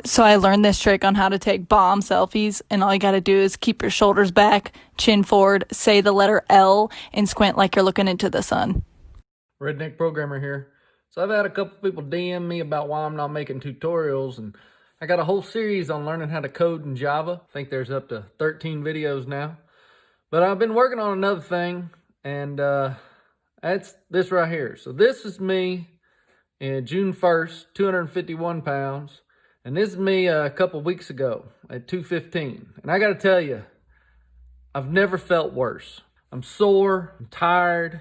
So I learned this trick on how to take bomb selfies, and all you gotta do is keep your shoulders back, chin forward, say the letter L, and squint like you're looking into the sun. Redneck Programmer here. So I've had a couple people DM me about why I'm not making tutorials, and I got a whole series on learning how to code in Java. I think there's up to 13 videos now. But I've been working on another thing, and that's this right here. So this is me in June 1st, 251 pounds. And this is me a couple weeks ago at 215. And I got to tell you, I've never felt worse. I'm sore, I'm tired,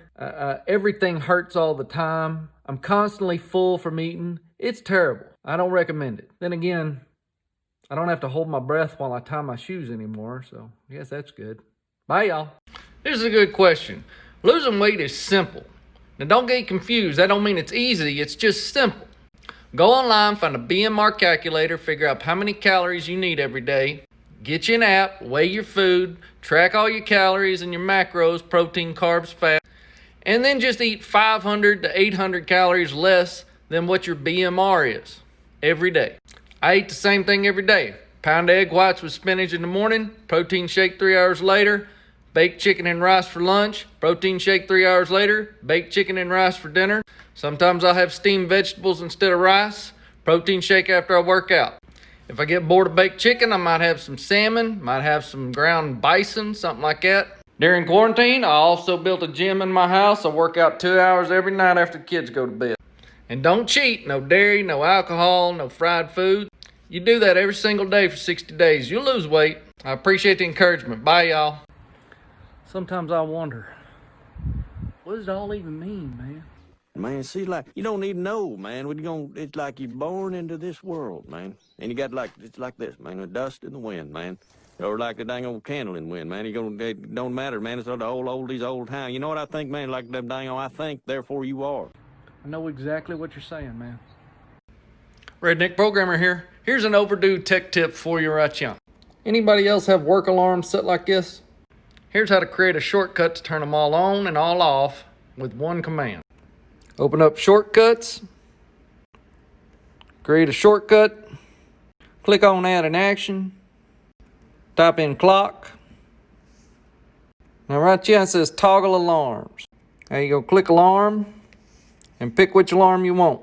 everything hurts all the time. I'm constantly full from eating. It's terrible. I don't recommend it. Then again, I don't have to hold my breath while I tie my shoes anymore, so I guess that's good. Bye, y'all. This is a good question. Losing weight is simple. Now, don't get confused. That don't mean it's easy. It's just simple. Go online, find a BMR calculator, figure out how many calories you need every day. Get you an app, weigh your food, track all your calories and your macros, protein, carbs, fat, and then just eat 500 to 800 calories less than what your BMR is every day. I eat the same thing every day. Pound egg whites with spinach in the morning, protein shake 3 hours later, baked chicken and rice for lunch, protein shake 3 hours later, baked chicken and rice for dinner. Sometimes I'll have steamed vegetables instead of rice, protein shake after I work out. If I get bored of baked chicken, I might have some salmon, might have some ground bison, something like that. During quarantine, I also built a gym in my house. I work out 2 hours every night after the kids go to bed. And don't cheat, no dairy, no alcohol, no fried food. You do that every single day for 60 days, you'll lose weight. I appreciate the encouragement. Bye, y'all. Sometimes I wonder, what does it all even mean, man? Man, see, like, you don't even know, man. It's like you're born into this world, man. And you got it's like this, man, the dust in the wind, man. Or like the dang old candle in the wind, man. It don't matter, man. It's all the oldies, old time. You know what I think, man? Like them dang old, I think, therefore you are. I know exactly what you're saying, man. Redneck Programmer here. Here's an overdue tech tip for you right now. Anybody else have work alarms set like this? Here's how to create a shortcut to turn them all on and all off with one command. Open up Shortcuts, create a shortcut, click on Add an Action, type in clock. Now right here it says Toggle Alarms. Now you go click Alarm and pick which alarm you want.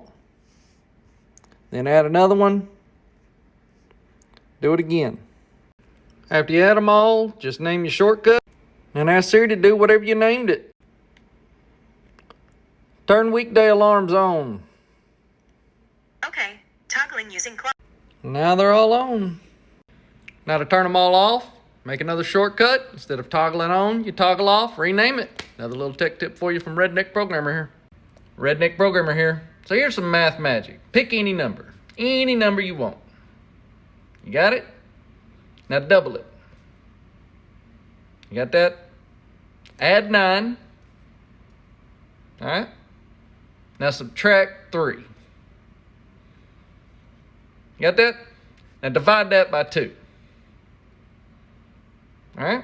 Then add another one, do it again. After you add them all, just name your shortcut and ask Siri to do whatever you named it. Turn weekday alarms on. Okay, toggling using clock. Now they're all on. Now to turn them all off, make another shortcut. Instead of toggling on, you toggle off, rename it. Another little tech tip for you from Redneck Programmer here. Redneck Programmer here. So here's some math magic. Pick any number you want. You got it? Now double it. You got that? Add 9. All right? Now subtract 3. Got that? Now divide that by 2. All right?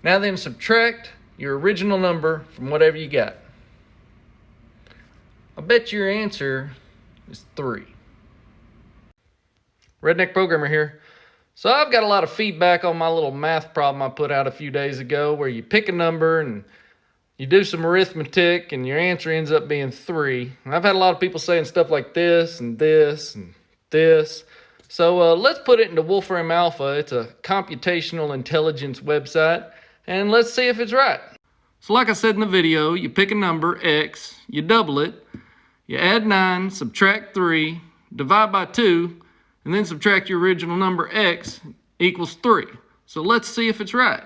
Now then subtract your original number from whatever you got. I bet your answer is 3. Redneck Programmer here. So I've got a lot of feedback on my little math problem I put out a few days ago where you pick a number and you do some arithmetic and your answer ends up being 3. And I've had a lot of people saying stuff like this and this and this. So let's put it into Wolfram Alpha. It's a computational intelligence website. And let's see if it's right. So like I said in the video, you pick a number, X, you double it, you add 9, subtract 3, divide by 2, and then subtract your original number, X, equals 3. So let's see if it's right.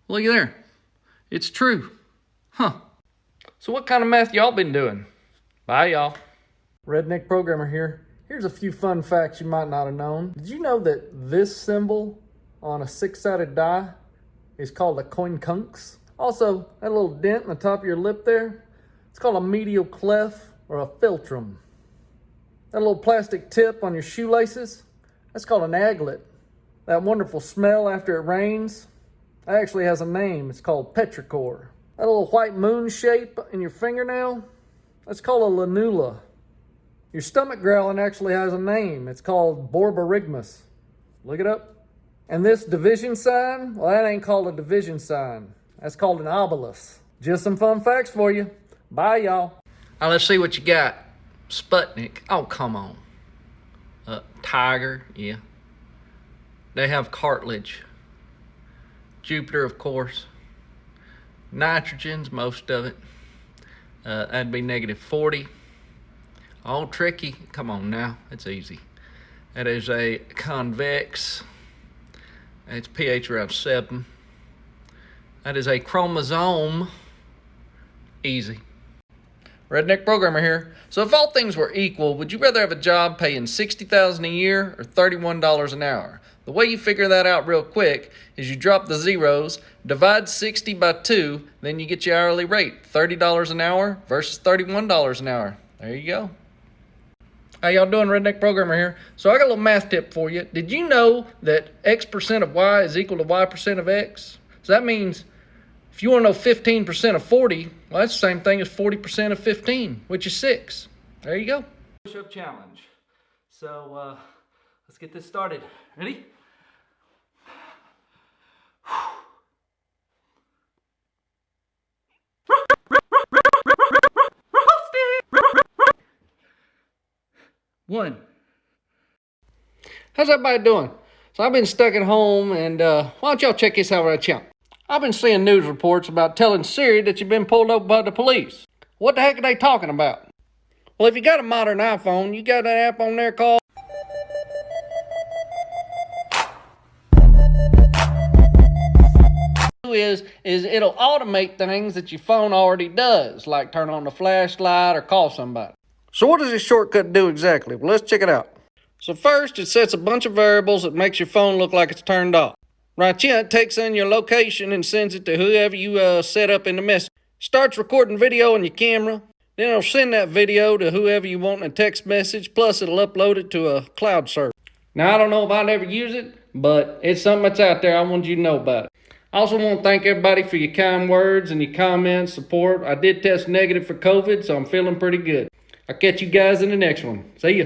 Looky there. It's true. Huh. So what kind of math y'all been doing? Bye, y'all. Redneck Programmer here. Here's a few fun facts you might not have known. Did you know that this symbol on a 6-sided die is called a quincunx? Also, that little dent in the top of your lip there, it's called a medial clef or a philtrum. That little plastic tip on your shoelaces, that's called an aglet. That wonderful smell after it rains, that actually has a name. It's called petrichor. That little white moon shape in your fingernail, that's called a lanula. Your stomach growling actually has a name. It's called borborygmus. Look it up. And this division sign, well, that ain't called a division sign. That's called an obelisk. Just some fun facts for you. Bye, y'all. Now let's see what you got. Sputnik. Oh, come on. Tiger, yeah. They have cartilage. Jupiter, of course. Nitrogen's most of it. That'd be -40. All tricky. Come on now, it's easy. That is a convex. It's pH around 7. That is a chromosome. Easy. Redneck programmer here. So if all things were equal, would you rather have a job paying $60,000 a year or $31 an hour? The way you figure that out real quick is you drop the zeros, divide 60 by 2, then you get your hourly rate, $30 an hour versus $31 an hour. There you go. How y'all doing? Redneck programmer here. So I got a little math tip for you. Did you know that X% of Y is equal to Y% of X? So that means if you want to know 15% of 40, well, that's the same thing as 40% of 15, which is 6. There you go. Push-up challenge. So let's get this started. Ready? One. How's everybody doing? So I've been stuck at home, and why don't y'all check this out right here? I've been seeing news reports about telling Siri that you've been pulled over by the police. What the heck are they talking about? Well, if you got a modern iPhone, you got that app on there called is it'll automate things that your phone already does, like turn on the flashlight or call somebody. So what does this shortcut do exactly? Well, let's check it out. So first, it sets a bunch of variables that makes your phone look like it's turned off. Right here, it takes in your location and sends it to whoever you set up in the message. Starts recording video on your camera. Then it'll send that video to whoever you want in a text message, plus it'll upload it to a cloud server. Now, I don't know if I'd ever use it, but it's something that's out there. I want you to know about it. I also want to thank everybody for your kind words and your comments, support. I did test negative for COVID, so I'm feeling pretty good. I'll catch you guys in the next one. See ya.